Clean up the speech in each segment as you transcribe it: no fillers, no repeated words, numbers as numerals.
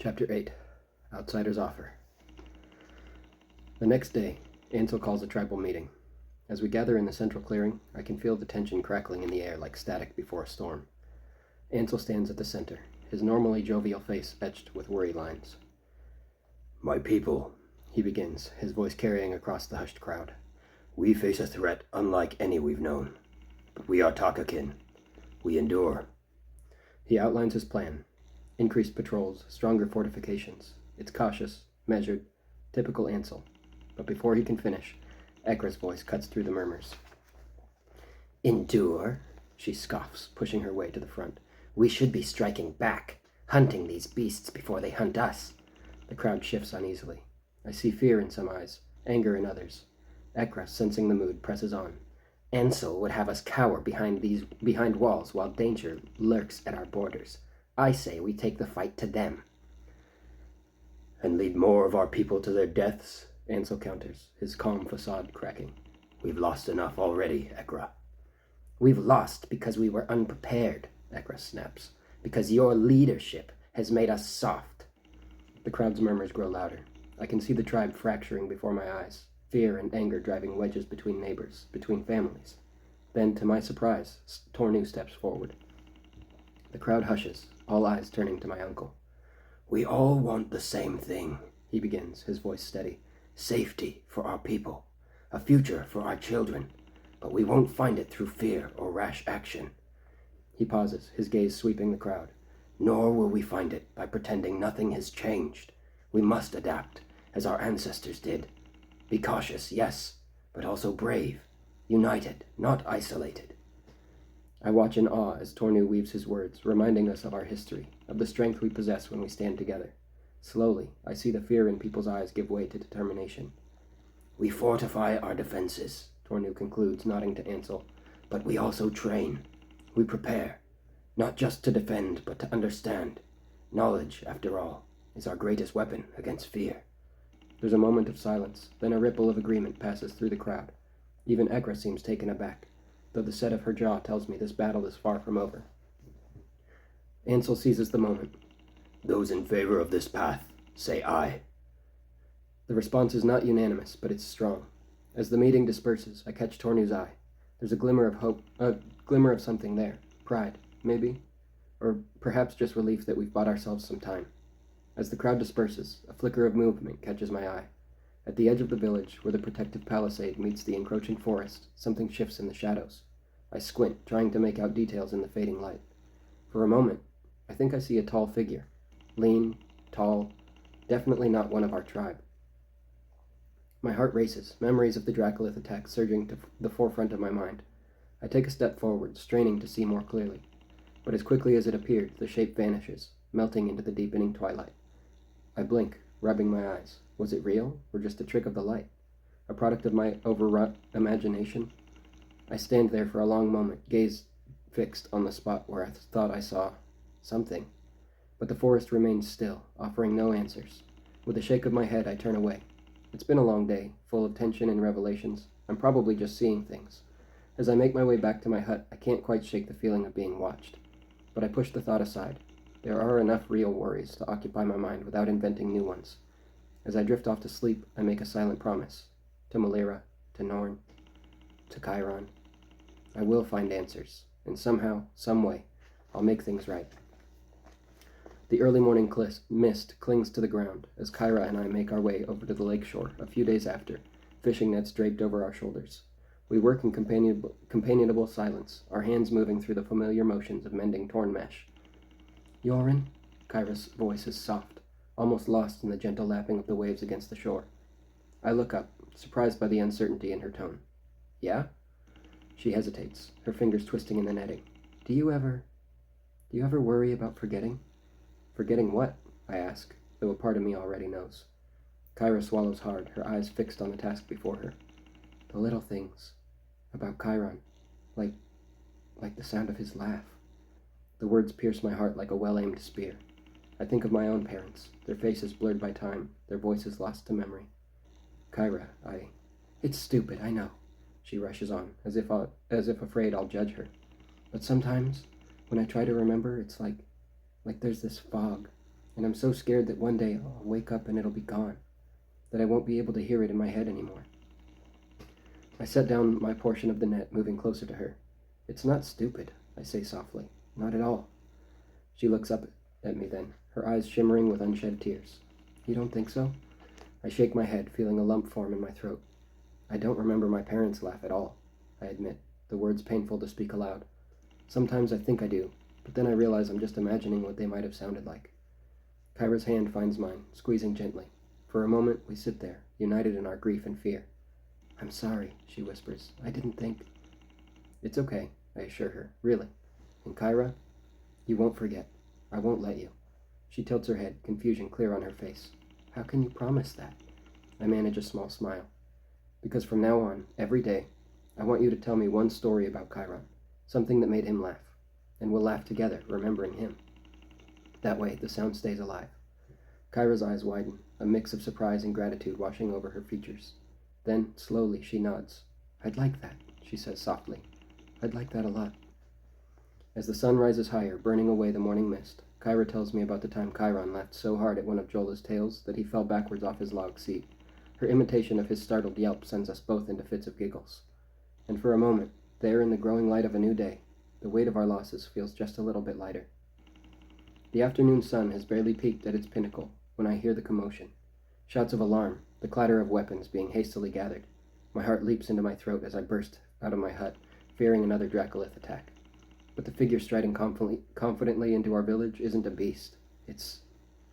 Chapter 8. Outsider's Offer. The next day, Ansel calls a tribal meeting. As we gather in the central clearing, I can feel the tension crackling in the air like static before a storm. Ansel stands at the center, his normally jovial face etched with worry lines. "My people," he begins, his voice carrying across the hushed crowd. "We face a threat unlike any we've known. But we are Takakin. We endure." He outlines his plan. Increased patrols, stronger fortifications. It's cautious, measured, typical Ansel. But before he can finish, Ekra's voice cuts through the murmurs. "Endure?" she scoffs, pushing her way to the front. "We should be striking back, hunting these beasts before they hunt us." The crowd shifts uneasily. I see fear in some eyes, anger in others. Ekra, sensing the mood, presses on. "Ansel would have us cower behind walls while danger lurks at our borders. I say we take the fight to them." "And lead more of our people to their deaths," Ansel counters, his calm facade cracking. "We've lost enough already, Ekra." "We've lost because we were unprepared," Ekra snaps. "Because your leadership has made us soft." The crowd's murmurs grow louder. I can see the tribe fracturing before my eyes, fear and anger driving wedges between neighbors, between families. Then, to my surprise, Tornu steps forward. The crowd hushes, all eyes turning to my uncle. "We all want the same thing," he begins, his voice steady. "Safety for our people, a future for our children, but we won't find it through fear or rash action." He pauses, his gaze sweeping the crowd. "Nor will we find it by pretending nothing has changed. We must adapt, as our ancestors did. Be cautious, yes, but also brave, united, not isolated." I watch in awe as Tornu weaves his words, reminding us of our history, of the strength we possess when we stand together. Slowly, I see the fear in people's eyes give way to determination. "We fortify our defenses," Tornu concludes, nodding to Ansel, "but we also train. We prepare, not just to defend, but to understand. Knowledge, after all, is our greatest weapon against fear." There's a moment of silence, then a ripple of agreement passes through the crowd. Even Ekra seems taken aback, though the set of her jaw tells me this battle is far from over. Ansel seizes the moment. "Those in favor of this path, say aye." The response is not unanimous, but it's strong. As the meeting disperses, I catch Tornu's eye. There's a glimmer of hope, a glimmer of something there. Pride, maybe? Or perhaps just relief that we've bought ourselves some time. As the crowd disperses, a flicker of movement catches my eye. At the edge of the village, where the protective palisade meets the encroaching forest, something shifts in the shadows. I squint, trying to make out details in the fading light. For a moment, I think I see a tall figure. Lean, tall, definitely not one of our tribe. My heart races, memories of the Dracolith attack surging to the forefront of my mind. I take a step forward, straining to see more clearly. But as quickly as it appeared, the shape vanishes, melting into the deepening twilight. I blink, rubbing my eyes. Was it real, or just a trick of the light? A product of my overwrought imagination? I stand there for a long moment, gaze fixed on the spot where I thought I saw something. But the forest remains still, offering no answers. With a shake of my head, I turn away. It's been a long day, full of tension and revelations. I'm probably just seeing things. As I make my way back to my hut, I can't quite shake the feeling of being watched. But I push the thought aside. There are enough real worries to occupy my mind without inventing new ones. As I drift off to sleep, I make a silent promise. To Malira, to Norn, to Chiron. I will find answers, and somehow, someway, I'll make things right. The early morning mist clings to the ground as Kyra and I make our way over to the lakeshore a few days after, fishing nets draped over our shoulders. We work in companionable silence, our hands moving through the familiar motions of mending torn mesh. "Yorin?" Kyra's voice is soft, almost lost in the gentle lapping of the waves against the shore. I look up, surprised by the uncertainty in her tone. "Yeah?" She hesitates, her fingers twisting in the netting. Do you ever worry about forgetting?" "Forgetting what?" I ask, though a part of me already knows. Kyra swallows hard, her eyes fixed on the task before her. "The little things. About Chiron. Like the sound of his laugh." The words pierce my heart like a well-aimed spear. I think of my own parents, their faces blurred by time, their voices lost to memory. "Kyra, It's stupid, I know," she rushes on, as if afraid I'll judge her. "But sometimes, when I try to remember, it's like there's this fog, and I'm so scared that one day I'll wake up and it'll be gone, that I won't be able to hear it in my head anymore. I set down my portion of the net, moving closer to her. It's not stupid, I say softly. Not at all. She looks up at me then, her eyes shimmering with unshed tears. You don't think so? I shake my head, feeling a lump form in my throat. I don't remember my parents' laugh at all, I admit, the words painful to speak aloud. Sometimes I think I do, but then I realize I'm just imagining what they might have sounded like. Kyra's hand finds mine, squeezing gently. For a moment, we sit there, united in our grief and fear. I'm sorry, she whispers. I didn't think. It's okay, I assure her, really. And Kyra, you won't forget. I won't let you. She tilts her head, confusion clear on her face. How can you promise that? I manage a small smile. Because from now on, every day, I want you to tell me one story about Chiron, something that made him laugh, and we'll laugh together, remembering him. That way, the sound stays alive. Kyra's eyes widen, a mix of surprise and gratitude washing over her features. Then, slowly, she nods. I'd like that, she says softly. I'd like that a lot. As the sun rises higher, burning away the morning mist, Kyra tells me about the time Chiron laughed so hard at one of Jola's tales that he fell backwards off his log seat. Her imitation of his startled yelp sends us both into fits of giggles. And for a moment, there in the growing light of a new day, the weight of our losses feels just a little bit lighter. The afternoon sun has barely peaked at its pinnacle when I hear the commotion. Shouts of alarm, the clatter of weapons being hastily gathered. My heart leaps into my throat as I burst out of my hut, fearing another Dracolith attack. But the figure striding confidently into our village isn't a beast. It's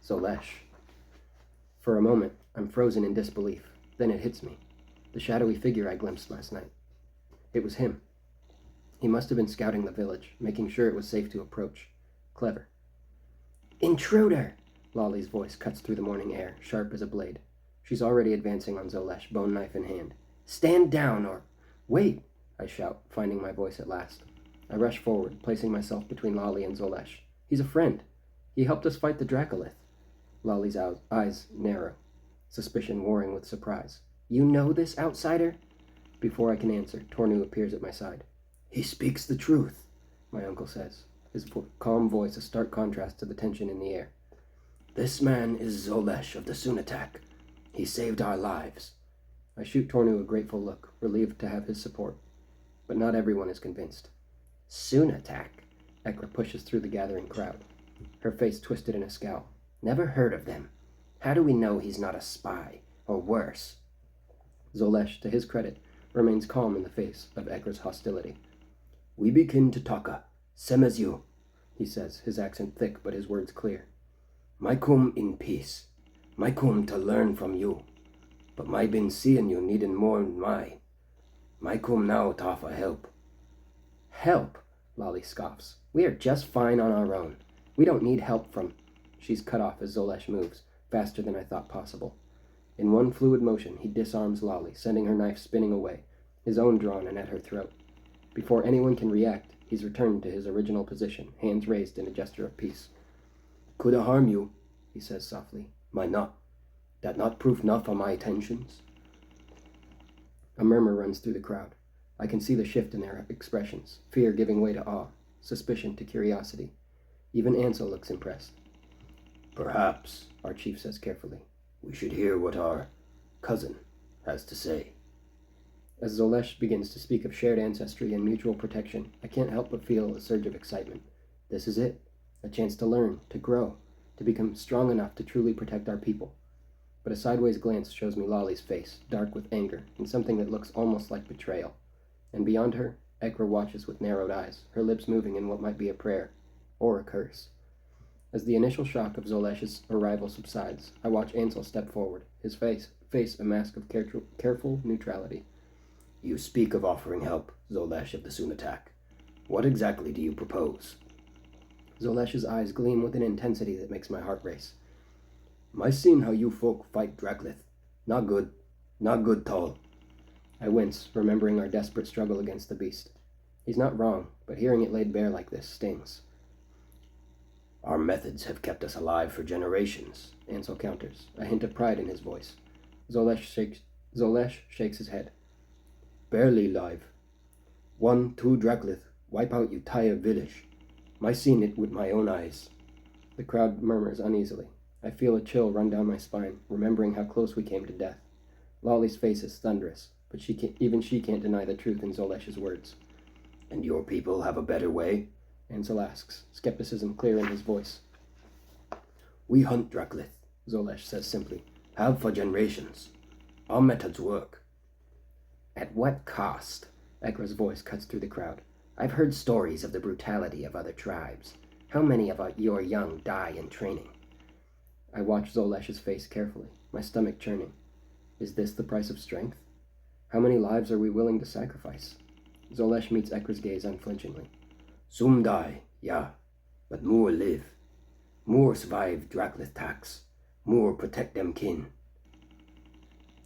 Zolesh. For a moment, I'm frozen in disbelief. Then it hits me. The shadowy figure I glimpsed last night. It was him. He must have been scouting the village, making sure it was safe to approach. Clever. Intruder! Lolly's voice cuts through the morning air, sharp as a blade. She's already advancing on Zolesh, bone knife in hand. Stand down, or... Wait! I shout, finding my voice at last. I rush forward, placing myself between Lolly and Zolesh. He's a friend. He helped us fight the Dracolith. Lolly's eyes narrow, suspicion warring with surprise. You know this, outsider? Before I can answer, Tornu appears at my side. He speaks the truth, my uncle says, his calm voice a stark contrast to the tension in the air. This man is Zolesh of the Sunatak. He saved our lives. I shoot Tornu a grateful look, relieved to have his support. But not everyone is convinced. Sunatak? Ekra pushes through the gathering crowd, her face twisted in a scowl. Never heard of them. How do we know he's not a spy, or worse? Zolesh, to his credit, remains calm in the face of Ekra's hostility. We begin to talk, same as you, he says, his accent thick but his words clear. My come in peace. My come to learn from you. But my been seeing you needing more than my come now to offer help. Help? Lolly scoffs. We are just fine on our own. We don't need help from... She's cut off as Zolesh moves, faster than I thought possible. In one fluid motion, he disarms Lolly, sending her knife spinning away, his own drawn and at her throat. Before anyone can react, he's returned to his original position, hands raised in a gesture of peace. Coulda harm you, he says softly. My not. That not proof enough of my intentions? A murmur runs through the crowd. I can see the shift in their expressions, fear giving way to awe, suspicion to curiosity. Even Ansel looks impressed. Perhaps, our chief says carefully, we should hear what our cousin has to say. As Zolesh begins to speak of shared ancestry and mutual protection, I can't help but feel a surge of excitement. This is it, a chance to learn, to grow, to become strong enough to truly protect our people. But a sideways glance shows me Lolly's face, dark with anger, and something that looks almost like betrayal. And beyond her, Ekra watches with narrowed eyes, her lips moving in what might be a prayer, or a curse. As the initial shock of Zolesh's arrival subsides, I watch Ansel step forward, his face a mask of careful neutrality. You speak of offering help, Zolesh of the Sunatak. What exactly do you propose? Zolesh's eyes gleam with an intensity that makes my heart race. My seen how you folk fight Dracolith. Not good, tall. I wince, remembering our desperate struggle against the beast. He's not wrong, but hearing it laid bare like this stings. Our methods have kept us alive for generations, Ansel counters, a hint of pride in his voice. Zolesh shakes his head. Barely live. 1-2 Dracolith wipe out your entire village. My seen it with my own eyes. The crowd murmurs uneasily. I feel a chill run down my spine, remembering how close we came to death. Lolly's face is thunderous, but even she can't deny the truth in Zolesh's words. And your people have a better way? Ansel asks, skepticism clear in his voice. We hunt Draklith, Zolesh says simply. Have for generations. Our methods work. At what cost? Ekra's voice cuts through the crowd. I've heard stories of the brutality of other tribes. How many of your young die in training? I watch Zolesh's face carefully, my stomach churning. Is this the price of strength? How many lives are we willing to sacrifice? Zolesh meets Ekra's gaze unflinchingly. Some die, yeah, but more live. More survive Draklith tax. More protect them kin.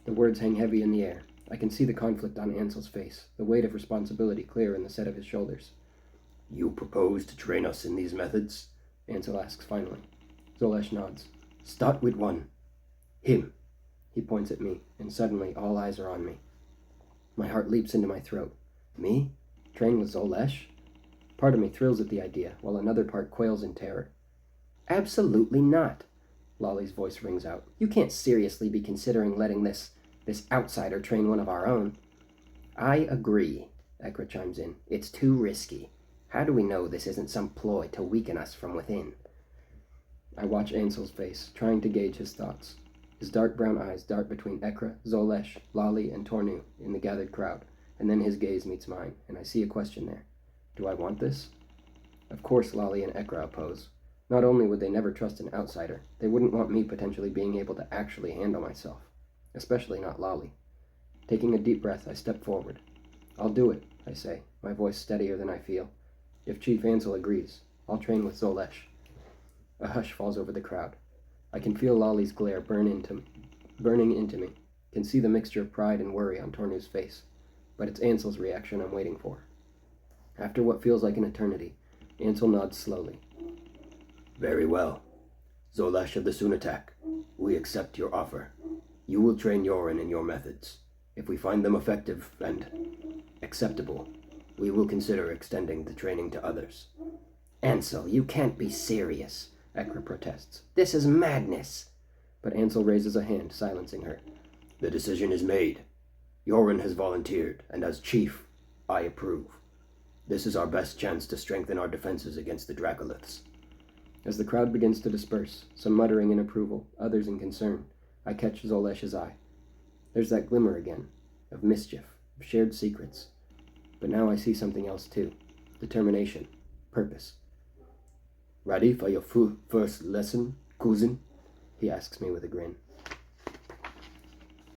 The words hang heavy in the air. I can see the conflict on Ansel's face, the weight of responsibility clear in the set of his shoulders. You propose to train us in these methods? Ansel asks finally. Zolesh nods. Start with one. Him. He points at me, and suddenly all eyes are on me. My heart leaps into my throat. Me? Train with Zolesh? Part of me thrills at the idea, while another part quails in terror. Absolutely not, Lolly's voice rings out. You can't seriously be considering letting this outsider train one of our own. I agree, Ekra chimes in. It's too risky. How do we know this isn't some ploy to weaken us from within? I watch Ansel's face, trying to gauge his thoughts. His dark brown eyes dart between Ekra, Zolesh, Lolly, and Tornu in the gathered crowd, and then his gaze meets mine, and I see a question there. Do I want this? Of course Lolly and Ekra oppose. Not only would they never trust an outsider, they wouldn't want me potentially being able to actually handle myself. Especially not Lolly. Taking a deep breath, I step forward. I'll do it, I say, my voice steadier than I feel. If Chief Ansel agrees, I'll train with Zolesh. A hush falls over the crowd. I can feel Lolly's glare burning into me, can see the mixture of pride and worry on Tornu's face, but it's Ansel's reaction I'm waiting for. After what feels like an eternity, Ansel nods slowly. Very well. Zolesh of the Sunatak, we accept your offer. You will train Yorin in your methods. If we find them effective and acceptable, we will consider extending the training to others. Ansel, you can't be serious, Ekra protests. This is madness. But Ansel raises a hand, silencing her. The decision is made. Yorin has volunteered, and as chief, I approve. This is our best chance to strengthen our defenses against the Dracoliths. As the crowd begins to disperse, some muttering in approval, others in concern, I catch Zolesh's eye. There's that glimmer again, of mischief, of shared secrets. But now I see something else too. Determination. Purpose. Ready for your first lesson, cousin? He asks me with a grin.